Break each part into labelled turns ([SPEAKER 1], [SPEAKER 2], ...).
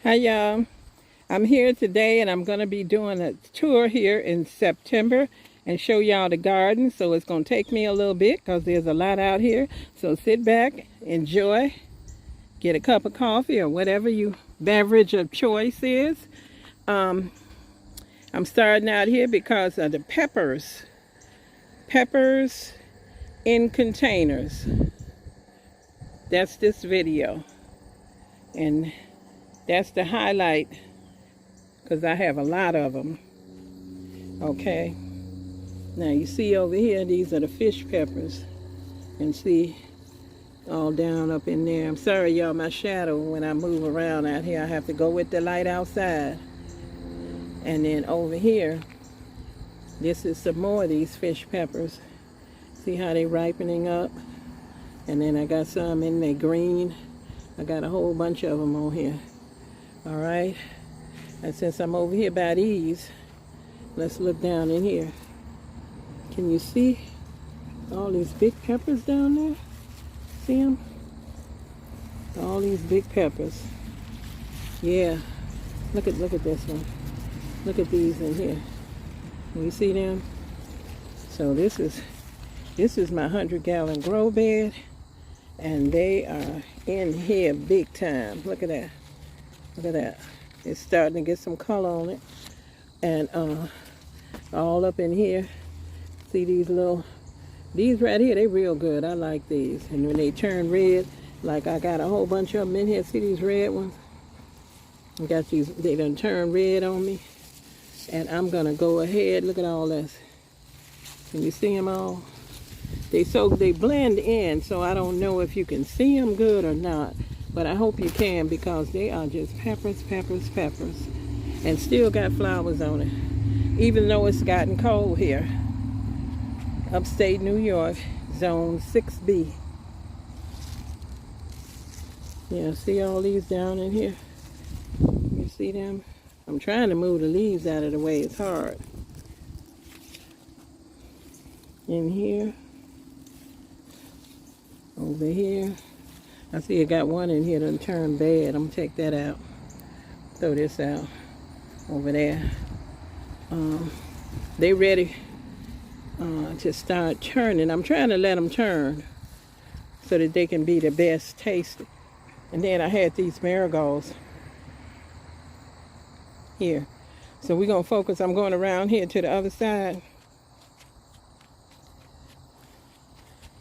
[SPEAKER 1] Hi y'all. I'm here today and I'm going to be doing a tour here in September and show y'all the garden. So it's going to take me a little bit because there's a lot out here. So sit back, enjoy, get a cup of coffee or whatever your beverage of choice is. I'm starting out here because of the peppers. Peppers in containers. That's this video. And that's the highlight because I have a lot of them. Okay. Now you see over here, these are the fish peppers. And see, all down up in there. I'm sorry y'all, my shadow, when I move around out here, I have to go with the light outside. And then over here, this is some more of these fish peppers. See how they ripening up? And then I got some in there green. I got a whole bunch of them on here. All right. And since I'm over here by these, let's look down in here. Can you see all these big peppers down there? See them? All these big peppers. Yeah. Look at this one. Look at these in here. Can you see them? So this is my 100-gallon grow bed, and they are in here big time. Look at that. Look at that. It's starting to get some color on it. And all up in here, see these right here, they real good. I like these. And when they turn red, like I got a whole bunch of them in here. See these red ones? I got these, they done turn red on me. And I'm gonna go ahead, look at all this. Can you see them all? They blend in, so I don't know if you can see them good or not. But I hope you can, because they are just peppers, peppers, peppers. And still got flowers on it. Even though it's gotten cold here. Upstate New York, zone 6B. Yeah, see all these down in here? You see them? I'm trying to move the leaves out of the way. It's hard. In here. Over here. I see I got one in here that turned bad. I'm gonna take that out. Throw this out. Over there. They ready to start turning. I'm trying to let them turn so that they can be the best tasted. And then I had these marigolds here. So we're gonna focus. I'm going around here to the other side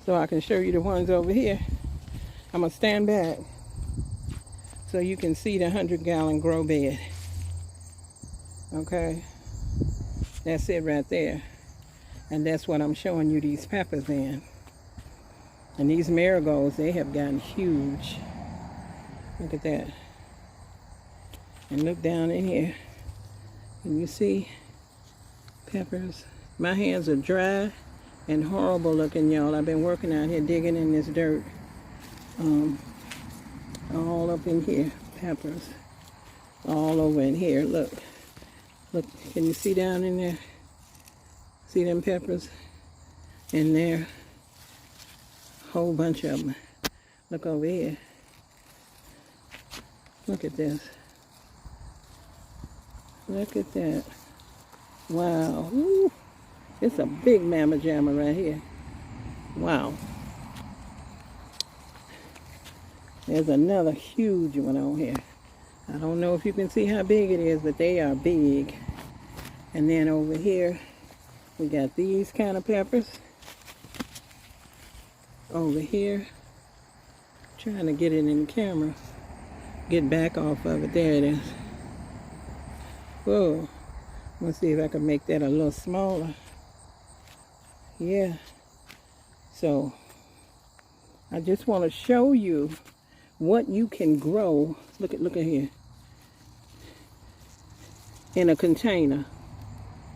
[SPEAKER 1] so I can show you the ones over here. I'm gonna stand back so you can see the 100-gallon grow bed. Okay, that's it right there. And that's what I'm showing you these peppers in. And these marigolds, they have gotten huge. Look at that. And look down in here. Can you see peppers? My hands are dry and horrible looking, y'all. I've been working out here digging in this dirt. All up in here, peppers. All over in here, look. Look, can you see down in there? See them peppers in there? Whole bunch of them. Look over here. Look at this. Look at that. Wow. Ooh. It's a big mamma jamma right here. Wow. There's another huge one on here. I don't know if you can see how big it is, but they are big. And then over here, we got these kind of peppers. Over here. Trying to get it in the camera. Get back off of it. There it is. Whoa. Let's see if I can make that a little smaller. Yeah. So, I just want to show you what you can grow. Look at here. In a container.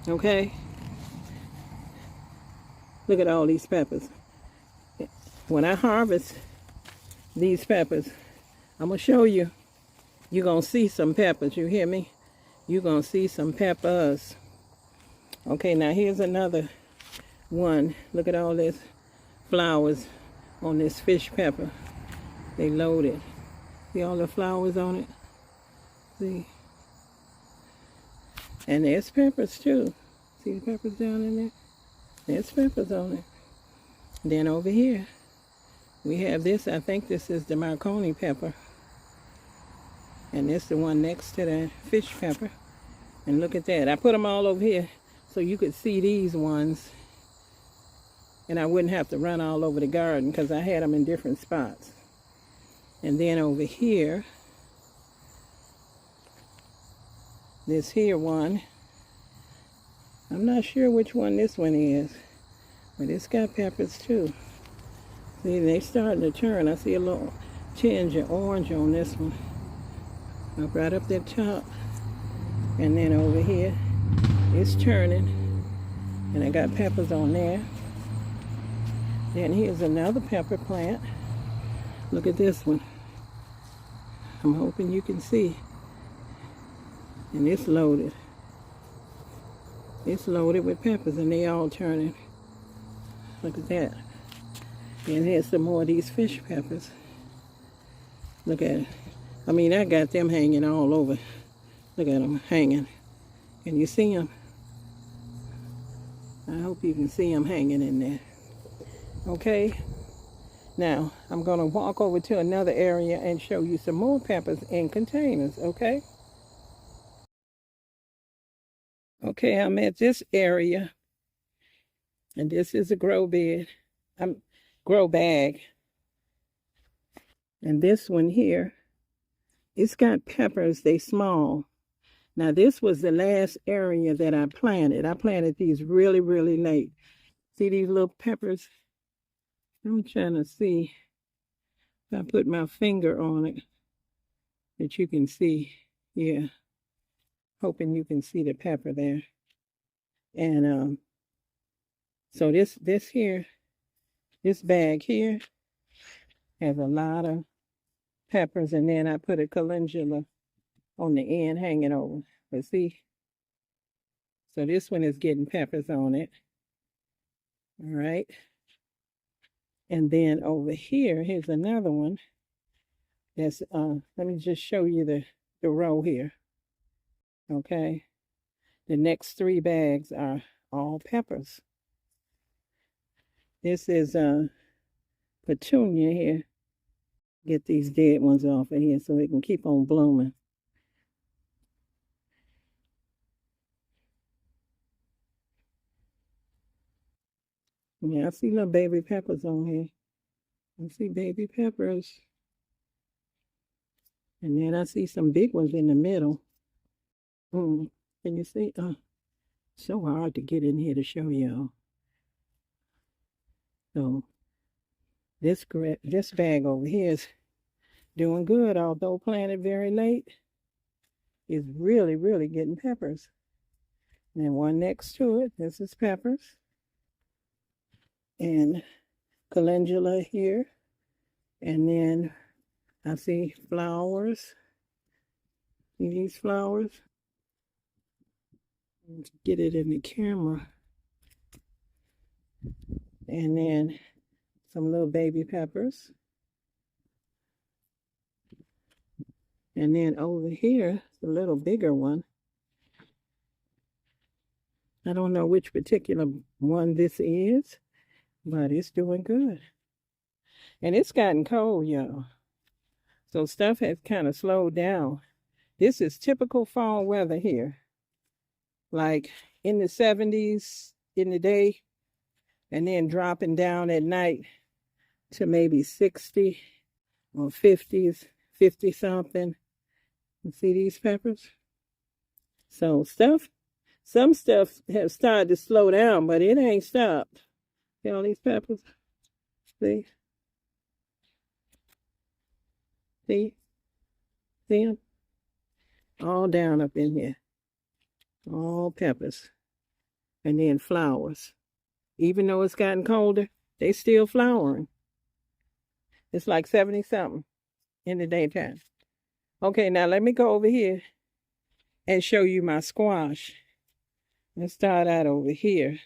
[SPEAKER 1] Okay? Look at all these peppers. When I harvest these peppers, I'm going to show you. You're going to see some peppers. You hear me? You're going to see some peppers. Okay, now here's another one. Look at all this flowers on this fish pepper. They loaded. See all the flowers on it? See? And there's peppers too. See the peppers down in there? There's peppers on it. Then over here, we have this. I think this is the Marconi pepper. And this is the one next to the fish pepper. And look at that. I put them all over here so you could see these ones. And I wouldn't have to run all over the garden because I had them in different spots. And then over here, this here one, I'm not sure which one this one is, but it's got peppers too. See, they starting to turn. I see a little tinge of orange on this one. Up right up that top. And then over here, it's turning. And I got peppers on there. Then here's another pepper plant. Look at this one. I'm hoping you can see. And it's loaded. It's loaded with peppers and they all turning. Look at that. And here's some more of these fish peppers. Look at it. I mean, I got them hanging all over. Look at them hanging. Can you see them? I hope you can see them hanging in there. Okay. Now, I'm going to walk over to another area and show you some more peppers in containers, okay? Okay, I'm at this area. And this is a grow bed. Grow bag. And this one here, it's got peppers. They small. Now, this was the last area that I planted. I planted these really, really late. See these little peppers? I'm trying to see if I put my finger on it that you can see. Yeah. Hoping you can see the pepper there. And so this bag here has a lot of peppers, and then I put a calendula on the end hanging over. But see, so this one is getting peppers on it. All right. And then over here, here's another one. That's let me just show you the row here. Okay. The next 3 bags are all peppers. This is petunia here. Get these dead ones off of here so it can keep on blooming. Yeah, I see little baby peppers on here. I see baby peppers. And then I see some big ones in the middle. Can you see? So hard to get in here to show y'all. So this bag over here is doing good, although planted very late. Is really, really getting peppers. And then one next to it, this is peppers. And calendula here. And then I see flowers. See these flowers? Let's get it in the camera. And then some little baby peppers. And then over here, the little bigger one. I don't know which particular one this is, but it's doing good. And it's gotten cold, y'all. So stuff has kind of slowed down. This is typical fall weather here. Like in the 70s in the day, and then dropping down at night to maybe 60 or 50s, 50 something. You see these peppers? So some stuff has started to slow down, but it ain't stopped. See all these peppers? See? See? See them? All down up in here. All peppers. And then flowers. Even though it's gotten colder, they still flowering. It's like 70 something in the daytime. Okay, now let me go over here and show you my squash. Let's start out over here.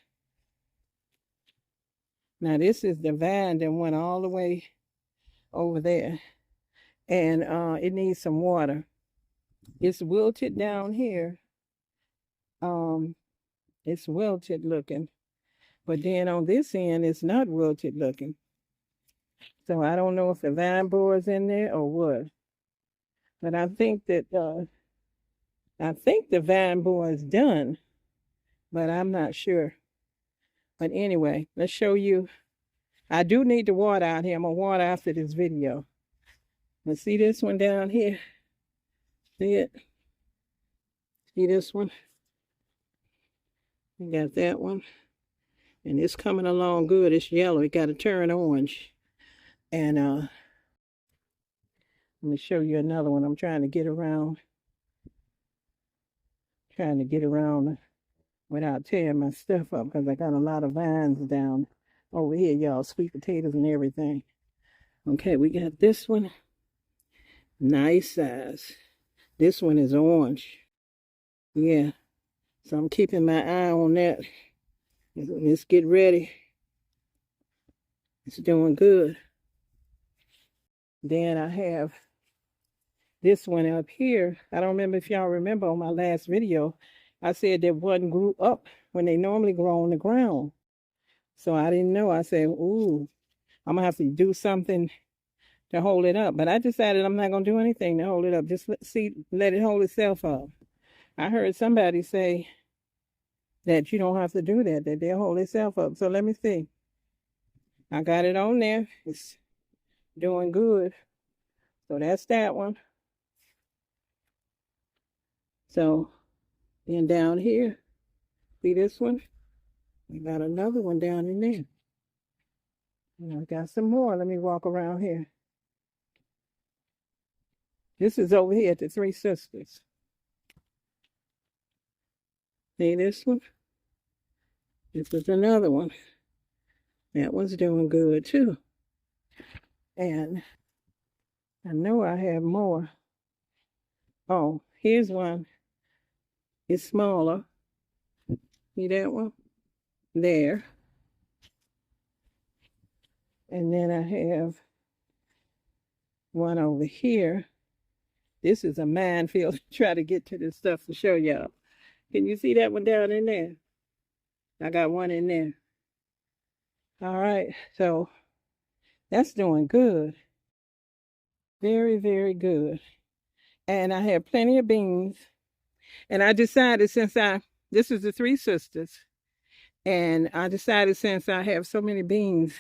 [SPEAKER 1] Now this is the vine that went all the way over there. And it needs some water. It's wilted down here. It's wilted looking. But then on this end, it's not wilted looking. So I don't know if the vine board's in there or what. But I think the vine board's done, but I'm not sure. But anyway, let's show you. I do need to water out here. I'm gonna water after this video. Let's see this one down here. See it? See this one? We got that one. And it's coming along good. It's yellow. It got to turn orange. And let me show you another one. I'm trying to get around. Trying to get around without tearing my stuff up because I got a lot of vines down over here, y'all. Sweet potatoes and everything. Okay, we got this one. Nice size. This one is orange. Yeah. So I'm keeping my eye on that. Let's get ready. It's doing good. Then I have this one up here. I don't remember if y'all remember on my last video, I said that one grew up when they normally grow on the ground. So I didn't know. I said, ooh, I'm going to have to do something to hold it up. But I decided I'm not going to do anything to hold it up. Just let it hold itself up. I heard somebody say that you don't have to do that they'll hold itself up. So let me see. I got it on there. It's doing good. So that's that one. So then down here, see this one? We got another one down in there. And I got some more. Let me walk around here. This is over here at the Three Sisters. See this one? This is another one. That one's doing good too. And I know I have more. Oh, here's one. It's smaller. See that one? There. And then I have one over here. This is a minefield. Try to get to this stuff to show y'all. Can you see that one down in there? I got one in there. All right, so that's doing good. Very, very good. And I have plenty of beans. And I decided this is the Three Sisters. And I decided since I have so many beans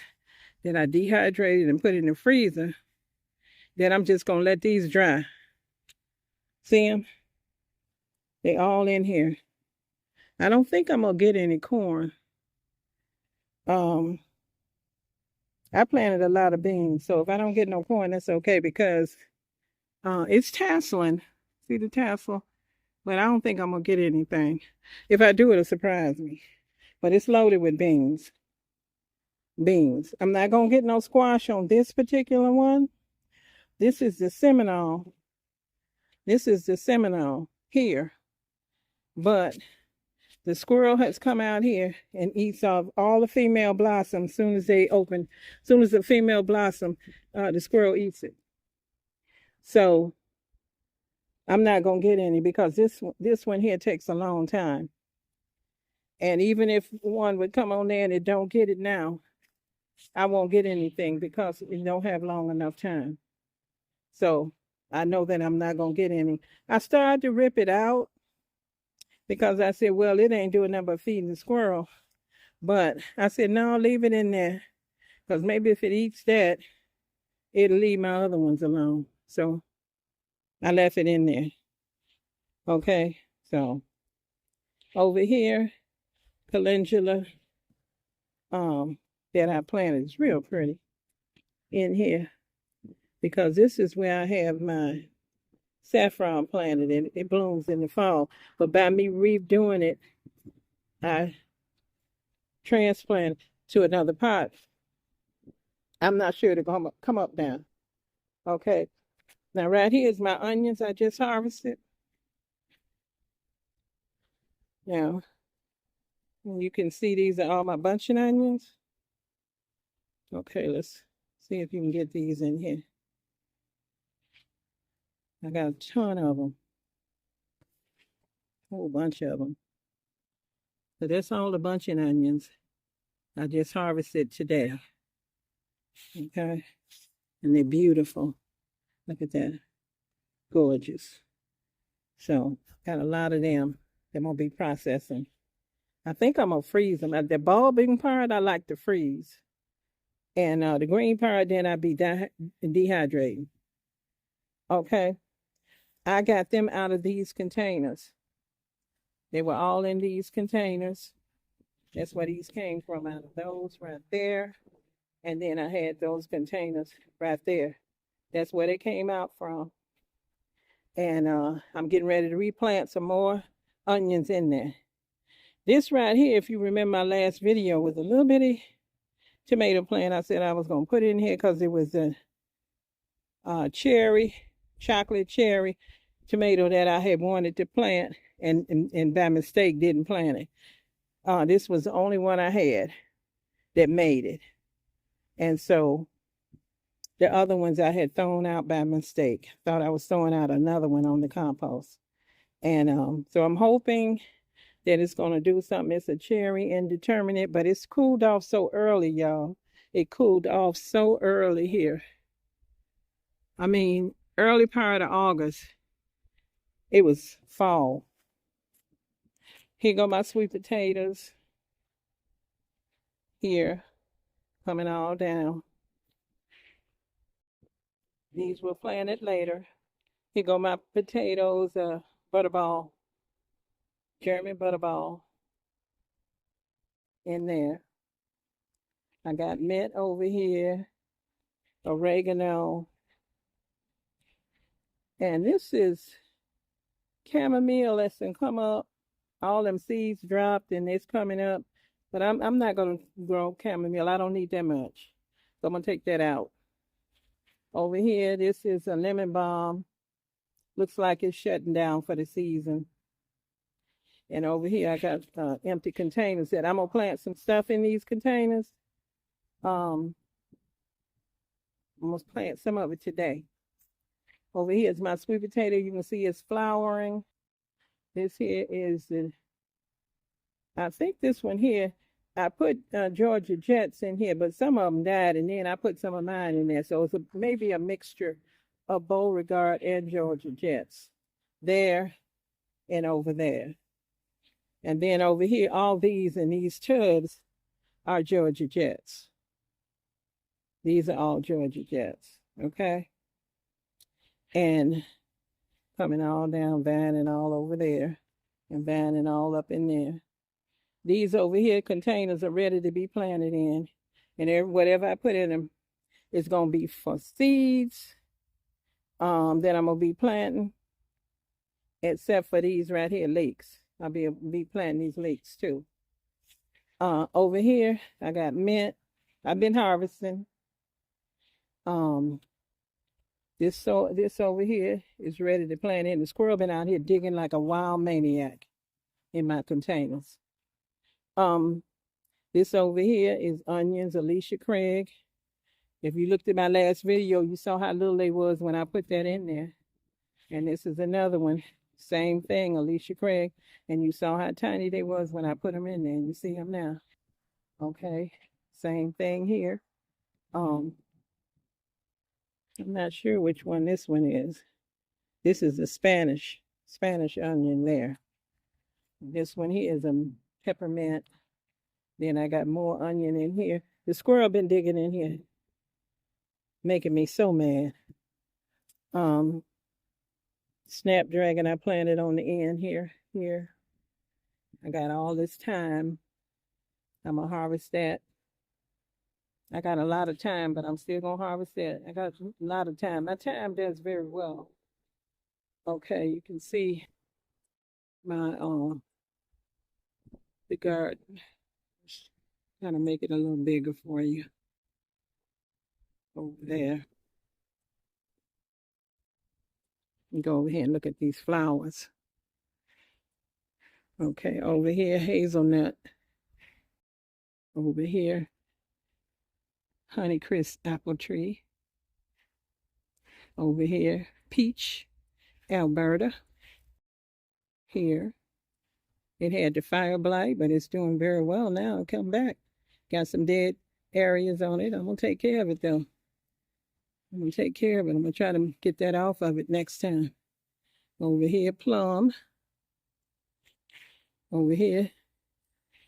[SPEAKER 1] that I dehydrated and put in the freezer, that I'm just going to let these dry. See them? They all in here. I don't think I'm going to get any corn. I planted a lot of beans, so if I don't get no corn, that's okay because it's tasseling. See the tassel? But I don't think I'm going to get anything. If I do, it'll surprise me. But it's loaded with beans. Beans. I'm not going to get no squash on this particular one. This is the Seminole. This is the Seminole here. But the squirrel has come out here and eats off all the female blossoms as soon as they open. As soon as the female blossom, the squirrel eats it. So I'm not going to get any because this one here takes a long time. And even if one would come on there and it don't get it now, I won't get anything because it don't have long enough time. So I know that I'm not going to get any. I started to rip it out because I said, well, it ain't doing nothing but feeding the squirrel. But I said, no, leave it in there because maybe if it eats that, it'll leave my other ones alone. So I left it in there. Okay, so over here, calendula that I planted is real pretty in here because this is where I have my saffron planted and it blooms in the fall. But by me redoing it, I transplant to another pot. I'm not sure to come up now. Okay. Now right here is my onions I just harvested. Now, you can see these are all my bunching onions. Okay, let's see if you can get these in here. I got a ton of them. whole bunch of them. So that's all the bunching onions. I just harvested today. Okay. And they're beautiful. Look at that. Gorgeous. So got a lot of them. They're going to be processing. I think I'm going to freeze them. The bulbing part, I like to freeze. And the green part, then I'll be dehydrating. Okay. I got them out of these containers. They were all in these containers. That's where these came from, out of those right there. And then I had those containers right there. That's where they came out from. And I'm getting ready to replant some more onions in there. This right here, if you remember my last video, was a little bitty tomato plant. I said I was going to put it in here because it was a chocolate cherry tomato that I had wanted to plant and by mistake didn't plant it. This was the only one I had that made it. And so the other ones I had thrown out by mistake. Thought I was throwing out another one on the compost. And so I'm hoping that it's going to do something. It's a cherry indeterminate, but it's cooled off so early, y'all. It cooled off so early here. I mean, early part of August, it was fall. Here go my sweet potatoes. Here, coming all down. These were planted later. Here go my potatoes, butterball, German butterball in there. I got mint over here, oregano. And this is chamomile that's gonna come up. All them seeds dropped and it's coming up. But I'm not gonna grow chamomile. I don't need that much. So I'm gonna take that out. Over here, this is a lemon balm. Looks like it's shutting down for the season. And over here, I got empty containers that I'm gonna plant some stuff in these containers. I'm gonna plant some of it today. Over here is my sweet potato. You can see it's flowering. This here is I think this one here, I put Georgia Jets in here, but some of them died, and then I put some of mine in there. So it's maybe a mixture of Beauregard and Georgia Jets there and over there. And then over here, all these in these tubs are Georgia Jets. These are all Georgia Jets, okay? And coming all down, vining all over there, and vining all up in there. These over here containers are ready to be planted in. And whatever I put in them is going to be for seeds that I'm going to be planting, except for these right here, leeks. I'll be planting these leeks too. Over here, I got mint. I've been harvesting. This over here is ready to plant in. The squirrel been out here digging like a wild maniac in my containers. This over here is onions, Alicia Craig. If you looked at my last video, you saw how little they was when I put that in there. And this is another one, same thing, Alicia Craig. And you saw how tiny they was when I put them in there. And you see them now. Okay, same thing here. I'm not sure which one this one is. This is the Spanish onion there. This one here is a peppermint. Then I got more onion in here. The squirrel been digging in here, making me so mad. Snapdragon I planted on the end here. I got all this thyme. I'm gonna harvest that. I got a lot of time, but I'm still gonna harvest that. I got a lot of time. My thyme does very well. Okay, you can see my the garden. Kind of make it a little bigger for you over there. And go over here and look at these flowers. Okay, over here, hazelnut. Over here, Honeycrisp apple tree. Over here, peach, Alberta. Here, It had the fire blight, but it's doing very well now. Come back. Got some dead areas on it. I'm going to take care of it, though. I'm going to take care of it. I'm going to try to get that off of it next time. Over here, plum. Over here,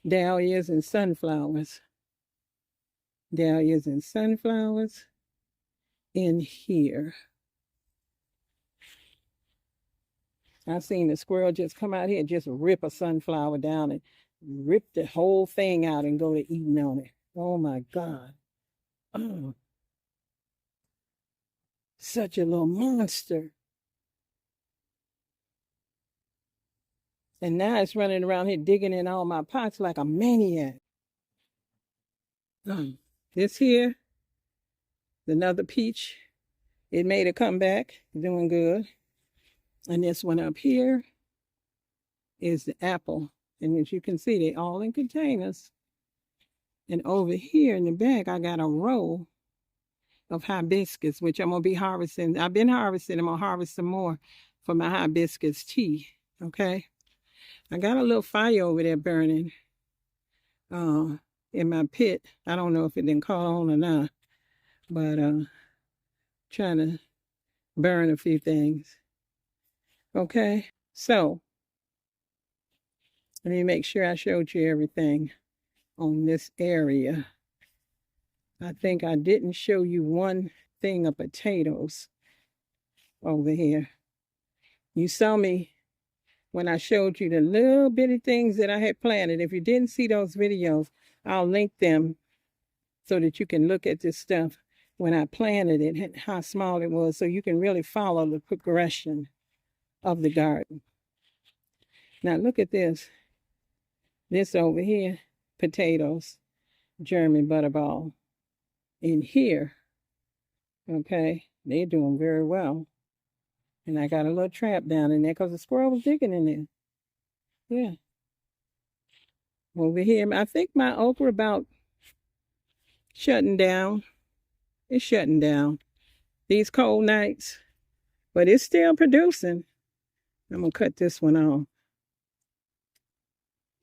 [SPEAKER 1] dahlias and sunflowers. Dahlias and sunflowers in here. I seen the squirrel just come out here and just rip a sunflower down and rip the whole thing out and go to eating on it. Oh my God. Oh, such a little monster. And now it's running around here digging in all my pots like a maniac. This here, another peach. It made a comeback, doing good. And this one up here is the apple. And as you can see, they're all in containers. And over here in the back, I got a row of hibiscus, which I'm going to be harvesting. I've been harvesting. I'm going to harvest some more for my hibiscus tea. Okay? I got a little fire over there burning in my pit. I don't know if it didn't call on or not. But trying to burn a few things. Okay? So, let me make sure I showed you everything on this area. I think I didn't show you one thing of potatoes over here. You saw me when I showed you the little bitty things that I had planted. If you didn't see those videos, I'll link them so that you can look at this stuff when I planted it and how small it was, so you can really follow the progression of the garden. Now look at this. This over here, potatoes, German butterball. In here, okay, they're doing very well. And I got a little trap down in there because the squirrel was digging in there. Yeah. Over here, I think my okra about shutting down. It's shutting down these cold nights, but it's still producing. I'm going to cut this one off.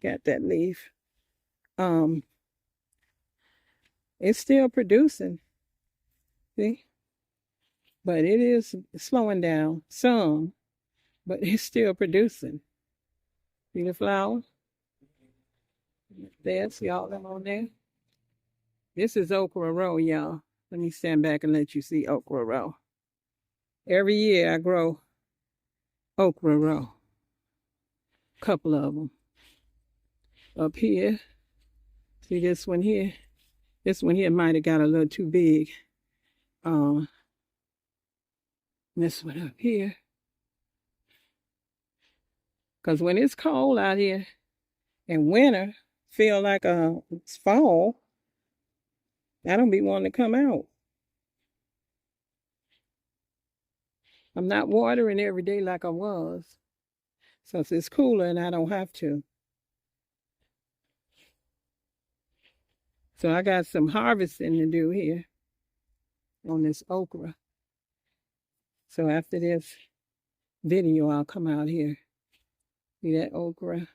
[SPEAKER 1] Got that leaf. It's still producing. See? But it is slowing down some, but it's still producing. See the flower? There, see all them on there? This is okra row, y'all. Let me stand back and let you see okra row. Every year I grow okra row. Couple of them. Up here, see this one here? This one here might have got a little too big. This one up here. Because when it's cold out here and winter, feel like it's fall, I don't be wanting to come out. I'm not watering every day like I was. So it's cooler and I don't have to. So I got some harvesting to do here on this okra. So after this video, I'll come out here. See that okra?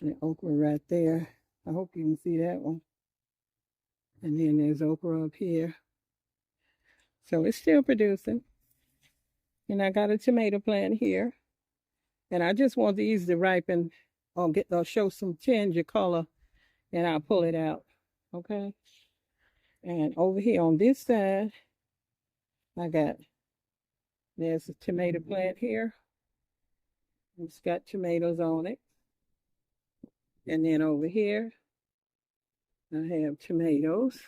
[SPEAKER 1] The okra right there. I hope you can see that one. And then there's okra up here. So it's still producing. And I got a tomato plant here. And I just want these to ripen or show some tinge of color. And I'll pull it out. Okay? And over here on this side, there's a tomato plant here. It's got tomatoes on it. And then over here, I have tomatoes.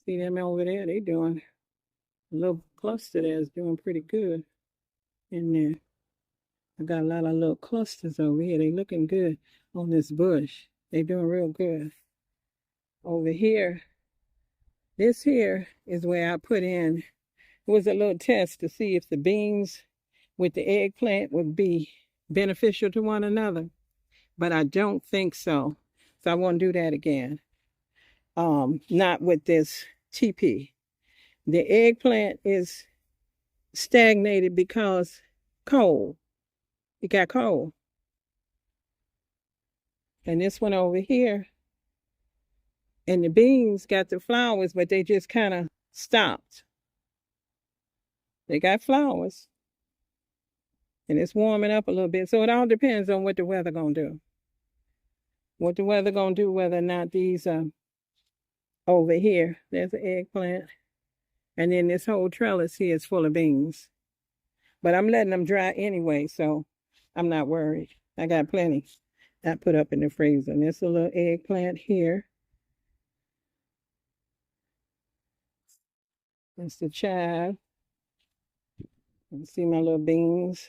[SPEAKER 1] See them over there? They're doing, a little cluster there is doing pretty good in there. I got a lot of little clusters over here. They're looking good on this bush. They're doing real good. Over here, this here is where I put in, it was a little test to see if the beans with the eggplant would be beneficial to one another. But I don't think so. So I won't do that again. Not with this TP. The eggplant is stagnated because cold. It got cold. And this one over here, and the beans got the flowers, but they just kind of stopped. They got flowers, and it's warming up a little bit. So it all depends on what the weather gonna do. What the weather gonna do, whether or not these over here, there's an eggplant, and then this whole trellis here is full of beans. But I'm letting them dry anyway, so I'm not worried. I got plenty I put up in the freezer. And there's a little eggplant here. That's the chive. You can see my little beans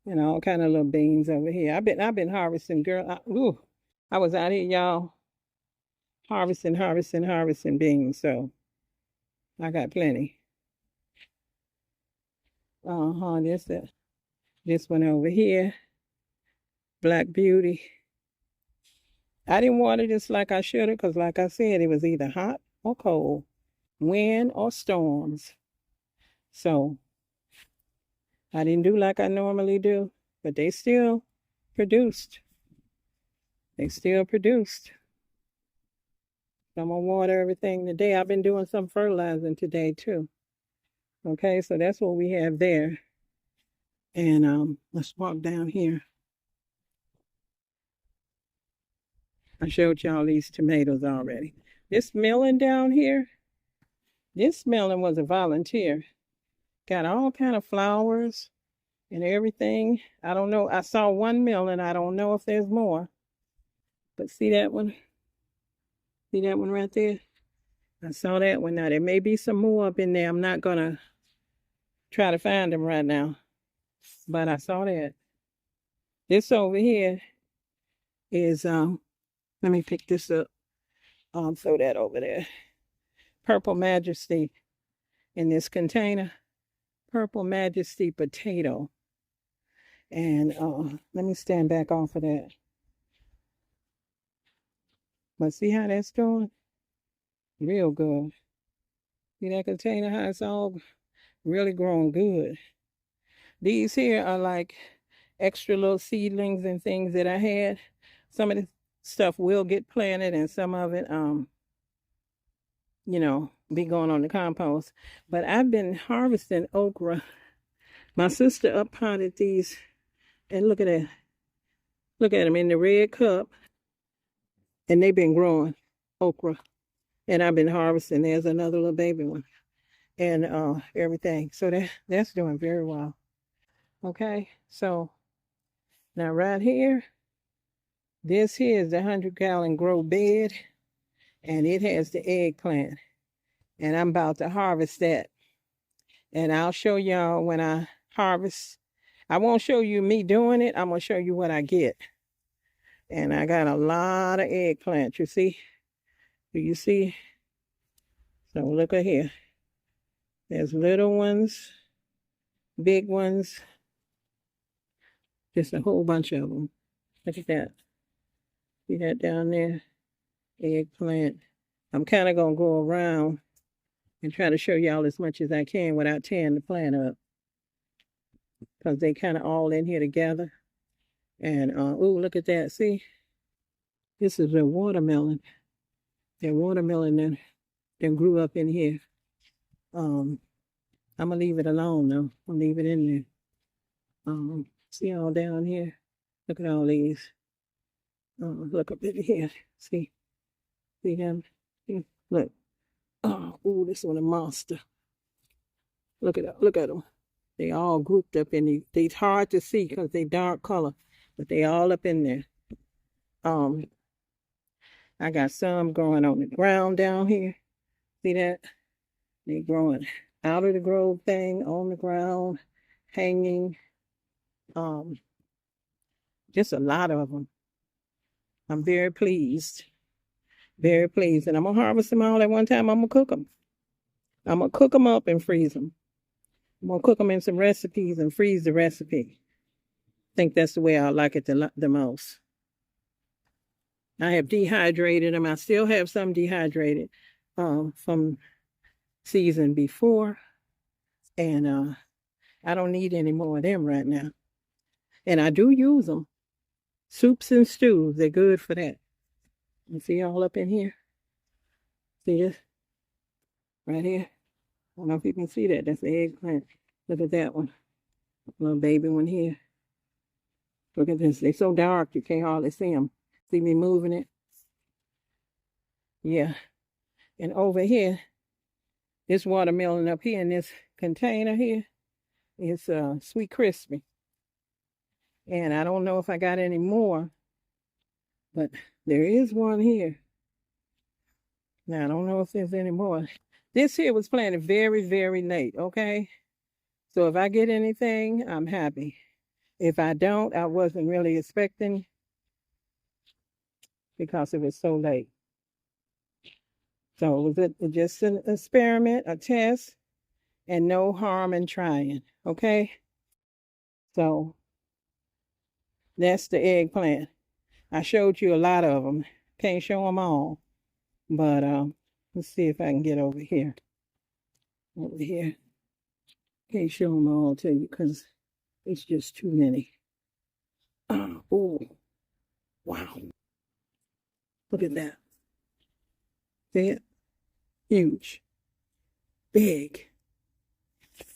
[SPEAKER 1] and all kind of little beans over here. I've been harvesting, girl. I was out here, y'all, harvesting beans. So I got plenty. This one over here, Black Beauty. I didn't water this like I should have, because like I said, it was either hot or cold, wind or storms. So I didn't do like I normally do, but they still produced. They still produced. So I'm gonna water everything today. I've been doing some fertilizing today too. Okay, so that's what we have there. And let's walk down here. I showed y'all these tomatoes already. This melon down here, this melon was a volunteer. Got all kind of flowers and everything. I don't know. I saw one melon. I don't know if there's more. But see that one? See that one right there? I saw that one. Now, there may be some more up in there. I'm not going to try to find them right now. But I saw that. This over here is, let me pick this up. Throw that over there. Purple Majesty in this container. Purple Majesty potato. And let me stand back off of that. But see how that's doing? Real good. See that container, how it's all really growing good. These here are like extra little seedlings and things that I had. Some of the stuff will get planted and some of it, you know, be going on the compost. But I've been harvesting okra. My sister up potted these, and look at that. Look at them in the red cup. And they've been growing okra. And I've been harvesting. There's another little baby one. And everything. So that's doing very well. Okay, so now right here, this here is the 100-gallon grow bed, and it has the eggplant. And I'm about to harvest that. And I'll show y'all when I harvest. I won't show you me doing it. I'm going to show you what I get. And I got a lot of eggplant, you see? Do you see? So look at here. There's little ones, big ones, just a whole bunch of them. Look at that. See that down there? Eggplant. I'm kind of going to go around and try to show y'all as much as I can without tearing the plant up. Because they kind of all in here together. And, ooh, look at that. See? This is a watermelon. That watermelon that grew up in here. I'm going to leave it alone, though. I'll leave it in there. See all down here? Look at all these. Look up in here. See them? See? Look. Oh, ooh, this one a monster. Look at them. They all grouped up in these. They's hard to see because they dark color, but they all up in there. I got some growing on the ground down here. See that? They growing out of the grove thing, on the ground, hanging. Just a lot of them. I'm very pleased. Very pleased. And I'm going to harvest them all at one time. I'm going to cook them. I'm going to cook them up and freeze them. I'm going to cook them in some recipes and freeze the recipe. I think that's the way I like it the most. I have dehydrated them. I still have some dehydrated from season before. And I don't need any more of them right now. And I do use them. Soups and stews, they're good for that. You see all up in here? See this? Right here? I don't know if you can see that. That's the eggplant. Look at that one. Little baby one here. Look at this. They're so dark you can't hardly see them. See me moving it? Yeah. And over here, this watermelon up here in this container here is Sweet Crispy. And I don't know if I got any more, but there is one here. Now, I don't know if there's any more. This here was planted very, very late, okay? So if I get anything, I'm happy. If I don't, I wasn't really expecting because it was so late. So it was just an experiment, a test, and no harm in trying, okay? So that's the eggplant. I showed you a lot of them. Can't show them all. But let's see if I can get over here. Over here. Can't show them all to you because it's just too many. Oh, wow. Look at that. See it? Huge. Big.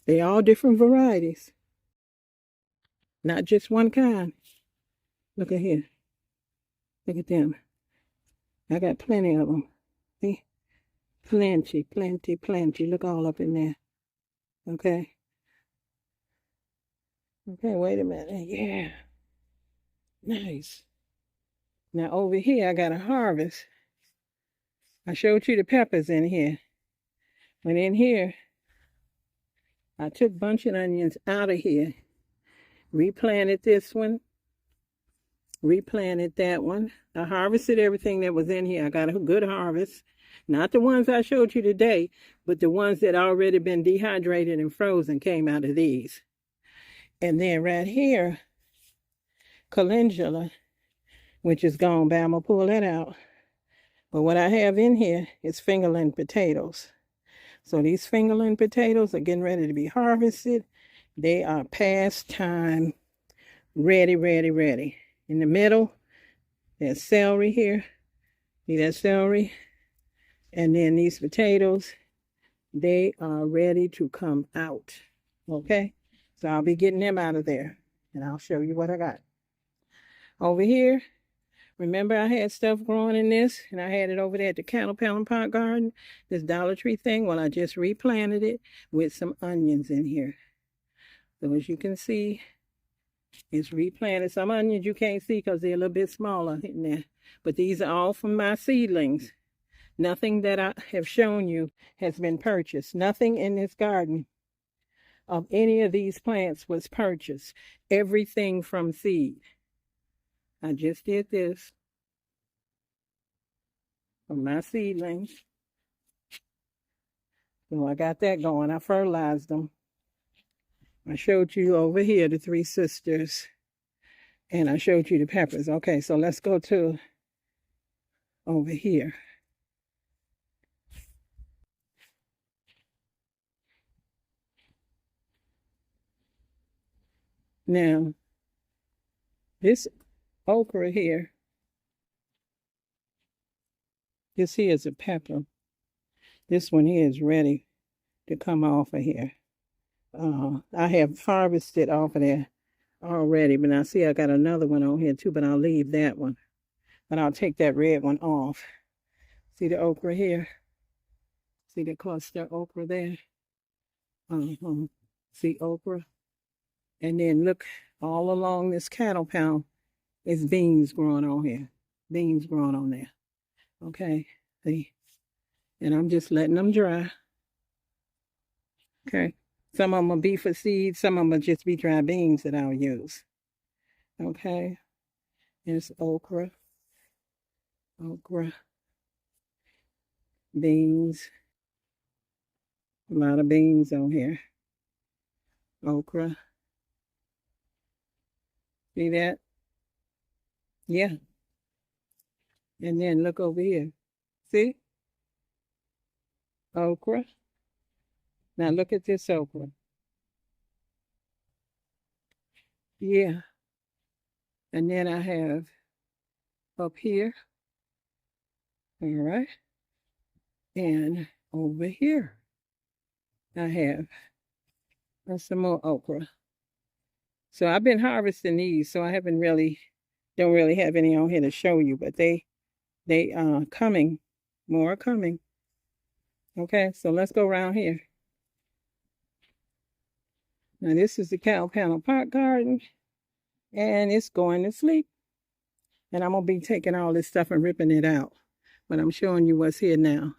[SPEAKER 1] They all different varieties. Not just one kind. Look at here. Look at them. I got plenty of them. See? Plenty, plenty, plenty. Look all up in there. Okay. Okay, wait a minute. Yeah. Nice. Now over here, I got a harvest. I showed you the peppers in here. But in here, I took bunch of onions out of here. Replanted this one. Replanted that one. I harvested everything that was in here. I got a good harvest. Not the ones I showed you today, but the ones that already been dehydrated and frozen came out of these. And then right here, calendula, which is gone, but I'm going to pull that out. But what I have in here is fingerling potatoes. So these fingerling potatoes are getting ready to be harvested. They are past time, ready, ready, ready. In the middle, there's celery here. See that celery? And then these potatoes, they are ready to come out. Okay? So I'll be getting them out of there. And I'll show you what I got. Over here, remember I had stuff growing in this, and I had it over there at the Cattle Pound Pot Garden, this Dollar Tree thing. Well, I just replanted it with some onions in here. So as you can see, it's replanted. Some onions you can't see because they're a little bit smaller in there. But these are all from my seedlings. Nothing that I have shown you has been purchased. Nothing in this garden of any of these plants was purchased. Everything from seed. I just did this from my seedlings. So I got that going. I fertilized them. I showed you over here the three sisters. And I showed you the peppers. Okay, so let's go to over here. Now, this okra here, this here is a pepper. This one here is ready to come off of here. I have harvested off of there already, but I see I got another one on here too, but I'll leave that one. But I'll take that red one off. See the okra here? See the cluster okra there? See okra? And then look all along this cattle pound, it's beans growing on here. Beans growing on there. Okay, see? And I'm just letting them dry. Okay. Some of them will be for seeds. Some of them will just be dry beans that I'll use. Okay. There's okra. Okra. Beans. A lot of beans on here. Okra. See that? Yeah. And then look over here. See? Okra. Now look at this okra. Yeah. And then I have up here. All right. And over here, I have some more okra. So I've been harvesting these, so I don't really have any on here to show you, but they coming, more coming. Okay, so let's go around here. Now this is the cow panel pot garden, and it's going to sleep. And I'm gonna be taking all this stuff and ripping it out, but I'm showing you what's here now.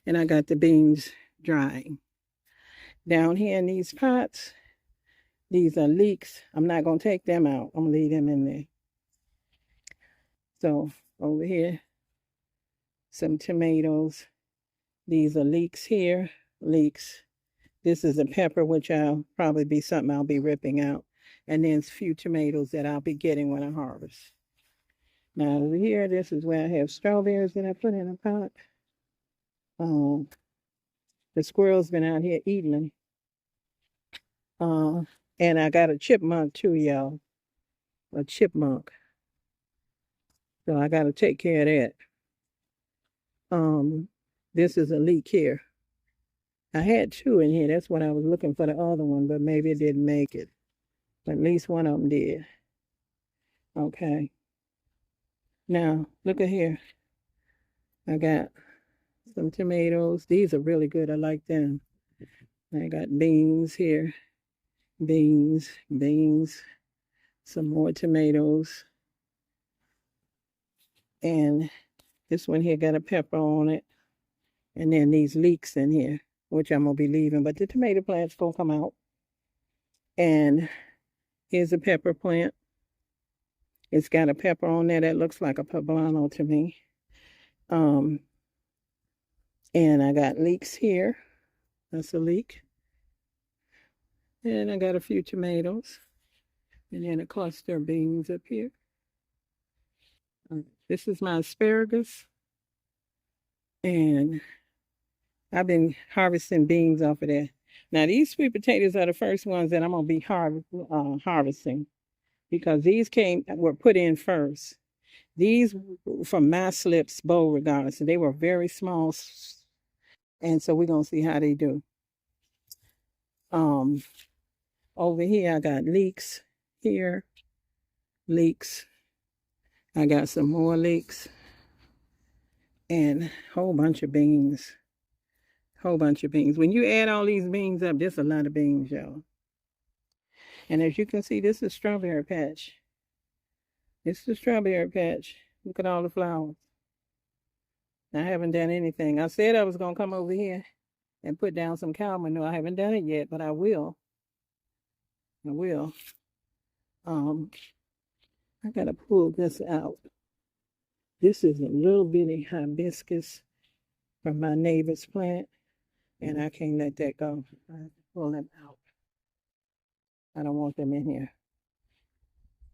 [SPEAKER 1] And I got the beans drying. Down here in these pots, these are leeks. I'm not gonna take them out. I'm gonna leave them in there. So over here, some tomatoes. These are leeks here, leeks. This is a pepper, which I'll probably be something I'll be ripping out. And then a few tomatoes that I'll be getting when I harvest. Now over here, this is where I have strawberries that I put in a pot. The squirrel's been out here eating them. And I got a chipmunk too, y'all. A chipmunk. So I got to take care of that. This is a leek here. I had two in here. That's what I was looking for the other one, but maybe it didn't make it. But at least one of them did. Okay. Now, look at here. I got some tomatoes. These are really good. I like them. I got beans here. Beans, beans. Some more tomatoes. And this one here got a pepper on it. And then these leeks in here, which I'm going to be leaving. But the tomato plant's going to come out. And here's a pepper plant. It's got a pepper on there that looks like a poblano to me. And I got leeks here. That's a leek. And I got a few tomatoes. And then a cluster of beans up here. This is my asparagus. And I've been harvesting beans off of there. Now, these sweet potatoes are the first ones that I'm going to be harvesting. Because these were put in first. These from my slips, Beauregard. So they were very small. And so we're going to see how they do. Over here, I got leeks here. Leeks. I got some more leeks. And a whole bunch of beans. Whole bunch of beans. When you add all these beans up, there's a lot of beans, y'all. And as you can see, this is strawberry patch. This is the strawberry patch. Look at all the flowers. I haven't done anything. I said I was going to come over here and put down some cow manure. I haven't done it yet, but I will. I will. I got to pull this out. This is a little bitty hibiscus from my neighbor's plant, and I can't let that go. I have to pull them out. I don't want them in here.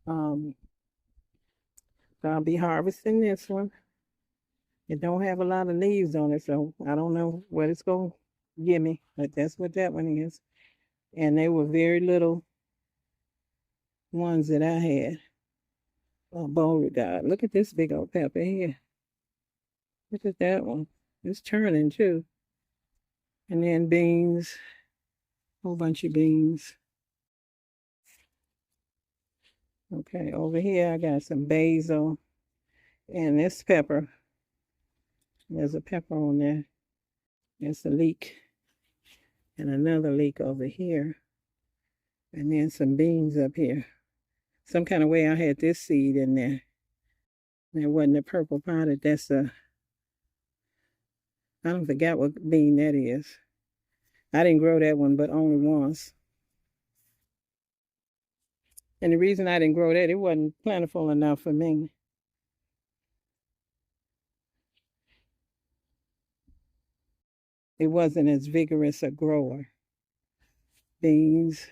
[SPEAKER 1] So I'll be harvesting this one. It don't have a lot of leaves on it, so I don't know what it's going to give me, but that's what that one is. And they were very little ones that I had. Oh, Beauregard. Look at this big old pepper here. Look at that one. It's turning too. And then beans. Whole bunch of beans. Okay, over here I got some basil. And this pepper. There's a pepper on there. There's a leek. And another leek over here. And then some beans up here. Some kind of way I had this seed in there. There wasn't a purple potted. That's I don't forget what bean that is. I didn't grow that one, but only once. And the reason I didn't grow that, it wasn't plentiful enough for me. It wasn't as vigorous a grower. Beans.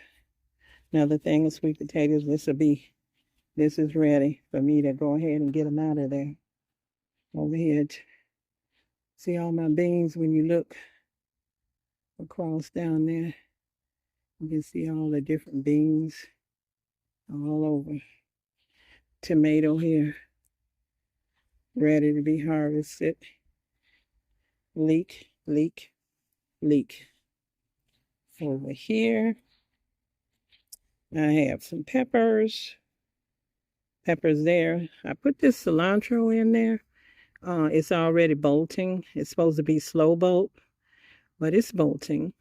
[SPEAKER 1] Another thing of sweet potatoes. This is ready for me to go ahead and get them out of there. Over here. See all my beans when you look across down there. You can see all the different beans all over. Tomato here. ready to be harvested. Leek, leek, leek. Over here, I have some peppers. Peppers there. I put this cilantro in there. It's already bolting. It's supposed to be slow bolt, but it's bolting.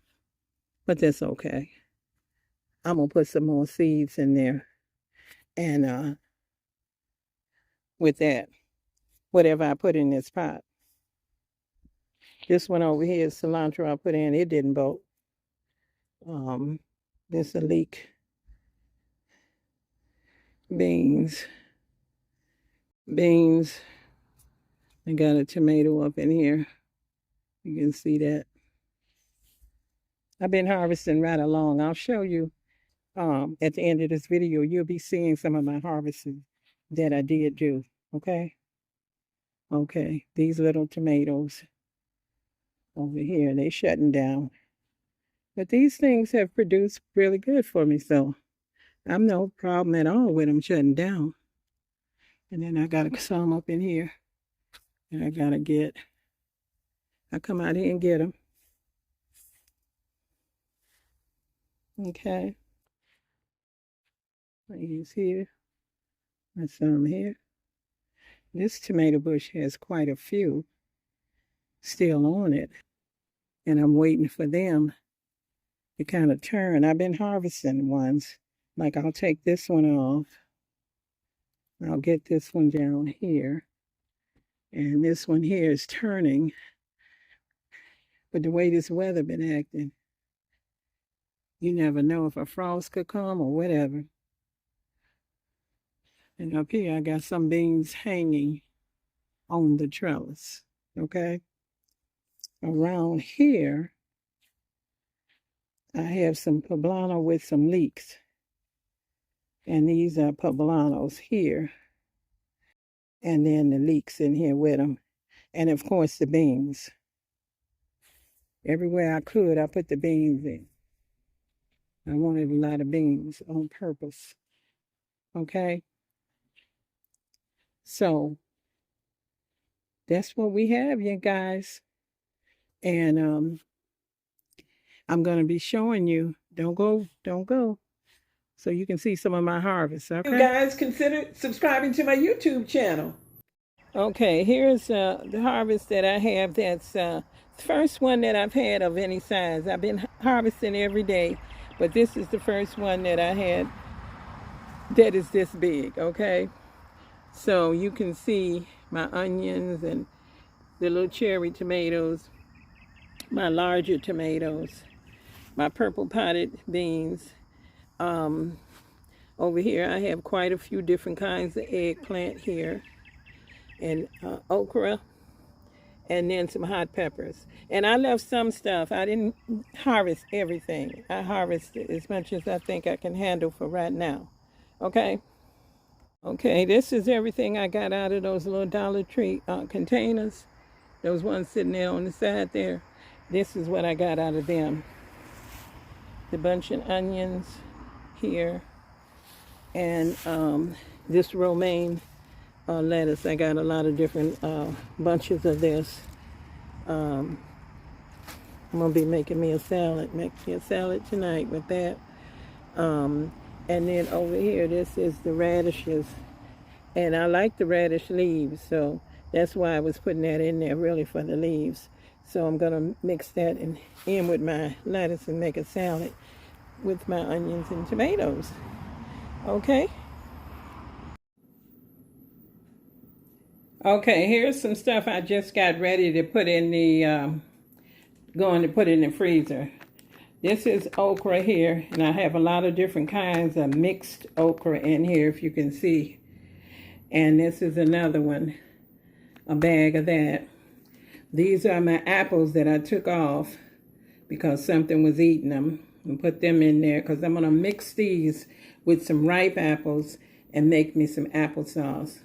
[SPEAKER 1] But that's okay. I'm going to put some more seeds in there. And with that, whatever I put in this pot. This one over here is cilantro I put in. It didn't bolt. This a leek. Beans. Beans. I got a tomato up in here. You can see that. I've been harvesting right along. I'll show you at the end of this video. You'll be seeing some of my harvesting that I did do. Okay? Okay. These little tomatoes over here, they shutting down. But these things have produced really good for me, so I'm no problem at all with them shutting down. And then I got some up in here. And I gotta get, I come out here and get them. Okay. I use here. There's some here. This tomato bush has quite a few still on it. And I'm waiting for them to kind of turn. I've been harvesting ones. Like I'll take this one off. I'll get this one down here. And this one here is turning. But the way this weather been acting, you never know if a frost could come or whatever. And up here, I got some beans hanging on the trellis, okay? Around here, I have some poblano with some leeks. And these are poblanos here. And then the leeks in here with them. And of course, the beans. Everywhere I could, I put the beans in. I wanted a lot of beans on purpose, okay? So that's what we have, you guys. And I'm going to be showing you. Don't go. So you can see some of my harvest, okay? You guys, consider subscribing to my YouTube channel. Okay, here's the harvest that I have. That's the first one that I've had of any size. I've been harvesting every day, but this is the first one that I had that is this big, okay? So you can see my onions and the little cherry tomatoes, my larger tomatoes, my purple potted beans. Over here I have quite a few different kinds of eggplant here, and okra, and then some hot peppers. And I left some stuff. I didn't harvest everything. I harvested as much as I think I can handle for right now. Okay? Okay, this is everything I got out of those little Dollar Tree containers. Those ones sitting there on the side there. This is what I got out of them. The bunch of onions here. And this romaine lettuce. I got a lot of different bunches of this. I'm going to be making me a salad. Make me a salad tonight with that. And then over here, this is the radishes. And I like the radish leaves, so that's why I was putting that in there, really, for the leaves. So I'm going to mix that in with my lettuce and make a salad with my onions and tomatoes. Okay? Okay, here's some stuff I just got ready to put in the, going to put in the freezer. This is okra here, and I have a lot of different kinds of mixed okra in here, if you can see. And this is another one, a bag of that. These are my apples that I took off because something was eating them, and put them in there because I'm going to mix these with some ripe apples and make me some applesauce.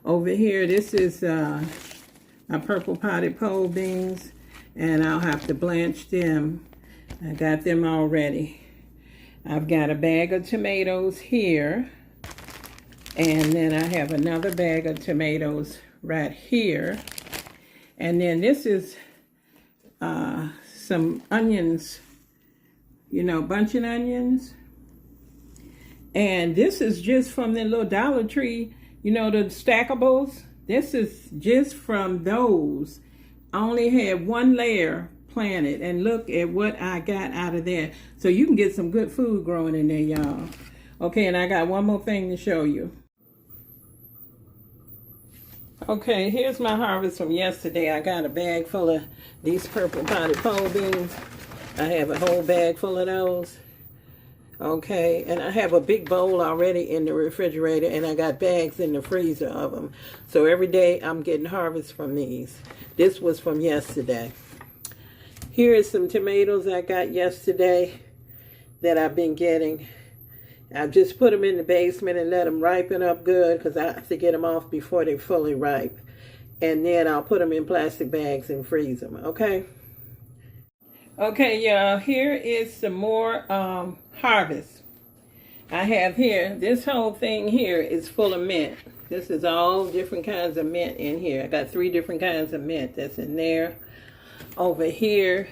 [SPEAKER 1] Over here, this is my purple potted pole beans, and I'll have to blanch them. I got them already. I've got a bag of tomatoes here. And then I have another bag of tomatoes right here. And then this is some onions, you know, bunching onions. And this is just from the little Dollar Tree, you know, the stackables. This is just from those. I only had one layer planted, and look at what I got out of there. So you can get some good food growing in there, y'all. Okay, and I got one more thing to show you. Okay, here's my harvest from yesterday. I got a bag full of these purple potted pole beans. I have a whole bag full of those. Okay, and I have a big bowl already in the refrigerator, and I got bags in the freezer of them. So every day I'm getting harvest from these. This was from yesterday. Here is some tomatoes I got yesterday that I've been getting. I just put them in the basement and let them ripen up good because I have to get them off before they're fully ripe. And then I'll put them in plastic bags and freeze them, okay? Okay, y'all, here is some more harvest. I have here, this whole thing here is full of mint. This is all different kinds of mint in here. I got 3 different kinds of mint that's in there. Over here,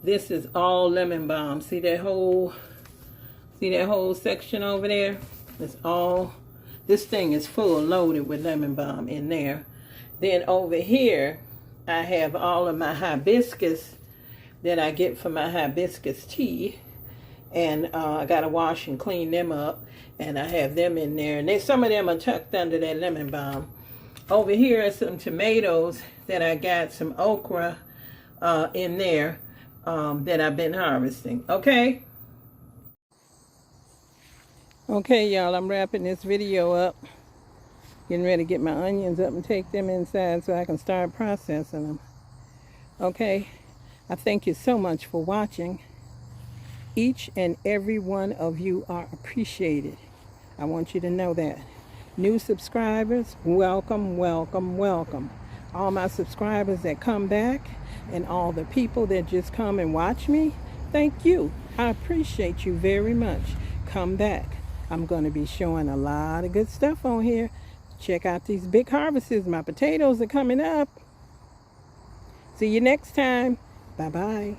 [SPEAKER 1] this is all lemon balm. See that whole section over there? It's all, this thing is full loaded with lemon balm in there. Then over here, I have all of my hibiscus that I get for my hibiscus tea. And I got to wash and clean them up. And I have them in there. And some of them are tucked under that lemon balm. Over here are some tomatoes that I got, some okra in there that I've been harvesting. Okay? Okay, y'all, I'm wrapping this video up. Getting ready to get my onions up and take them inside so I can start processing them. Okay? I thank you so much for watching. Each and every one of you are appreciated. I want you to know that. New subscribers, welcome, welcome, welcome. All my subscribers that come back and all the people that just come and watch me, thank you. I appreciate you very much. Come back. I'm going to be showing a lot of good stuff on here. Check out these big harvests. My potatoes are coming up. See you next time. Bye-bye.